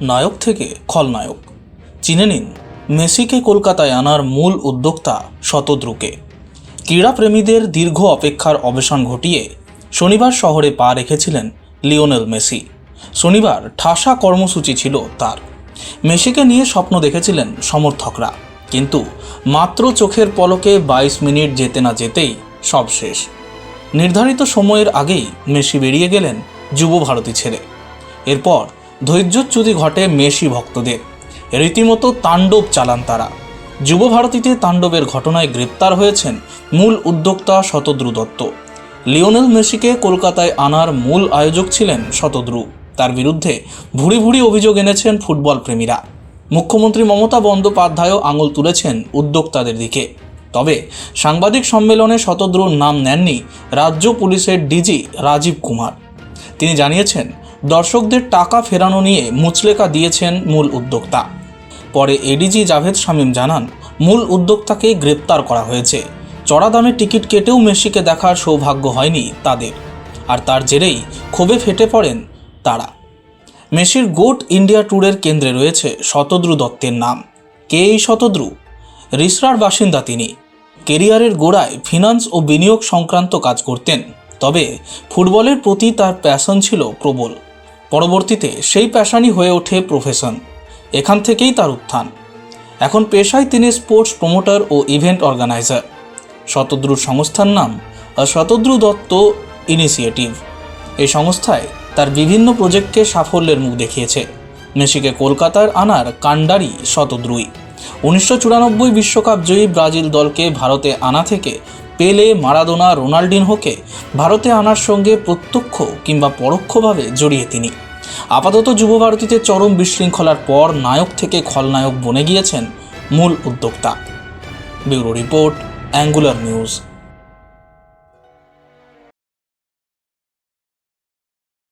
নায়ক থেকে খলনায়ক। চিনে নিন মেসিকে কলকাতায় আনার মূল উদ্যোক্তা শতদ্রুকে। ক্রীড়াপ্রেমীদের দীর্ঘ অপেক্ষার অবসান ঘটিয়ে শনিবার শহরে পা রেখেছিলেন লিওনেল মেসি। শনিবার ঠাসা কর্মসূচি ছিল তার। মেসিকে নিয়ে স্বপ্ন দেখেছিলেন সমর্থকরা, কিন্তু মাত্র চোখের পলকে 22 মিনিট যেতে না যেতেই সব শেষ। নির্ধারিত সময়ের আগেই মেসি বেরিয়ে গেলেন যুব ভারতী ছেড়ে। এরপর ধৈর্যচ্যুতি ঘটে মেসি ভক্তদের। রীতিমতো তাণ্ডব চালান তারা। যুব ভারতীতে তাণ্ডবের ঘটনায় গ্রেপ্তার হয়েছেন মূল উদ্যোক্তা শতদ্রু দত্ত। লিওনেল মেসিকে কলকাতায় আনার মূল আয়োজক ছিলেন শতদ্রু। তার বিরুদ্ধে ভুরি ভুরি অভিযোগ এনেছেন ফুটবল প্রেমীরা। মুখ্যমন্ত্রী মমতা বন্দ্যোপাধ্যায়ও আঙুল তুলেছেন উদ্যোক্তাদের দিকে। তবে সাংবাদিক সম্মেলনে শতদ্রুর নাম নেননি রাজ্য পুলিশের ডিজি রাজীব কুমার। তিনি জানিয়েছেন, দর্শকদের টাকা ফেরানো নিয়ে মুচলেকা দিয়েছেন মূল উদ্যোক্তা। পরে এডিজি জাভেদ শামীম জানান, মূল উদ্যোক্তাকে গ্রেপ্তার করা হয়েছে। চড়া দামে টিকিট কেটেও মেসিকে দেখার সৌভাগ্য হয়নি তাদের, আর তার জেরেই ক্ষোভে ফেটে পড়েন তারা। মেসির গোট ইন্ডিয়া ট্যুরের কেন্দ্রে রয়েছে শতদ্রু দত্তের নাম। কে এই শতদ্রু? রিসরার বাসিন্দা তিনি। কেরিয়ারের গোড়ায় ফিনান্স ও বিনিয়োগ সংক্রান্ত কাজ করতেন, তবে ফুটবলের প্রতি তার প্যাশন ছিল প্রবল। পরবর্তীতে সেই প্যাশনই হয়ে ওঠে প্রফেশন। এখান থেকেই তার উত্থান। এখন পেশায় তিনি স্পোর্টস প্রমোটার ও ইভেন্ট অর্গানাইজার। শতদ্রুর সংস্থার নাম শতদ্রু দত্ত ইনিশিয়েটিভ। এই সংস্থায় তার বিভিন্ন প্রজেক্টকে সাফল্যের মুখ দেখিয়েছে। মেসিকে কলকাতার আনার কাণ্ডারি শতদ্রুই। 1994 বিশ্বকাপ জয়ী ব্রাজিল দলকে ভারতে আনা থেকে পেলে, মারাদোনা, রোনাল্ডিনহোকে ভারতে আনার সঙ্গে প্রত্যক্ষ কিংবা পরোক্ষভাবে জড়িয়ে তিনি। আপাতত যুব ভারতীতে চরম বিশৃঙ্খলার পর নায়ক থেকে খলনায়ক বনে গিয়েছেন মূল উদ্যোক্তা। Bureau report, angular news.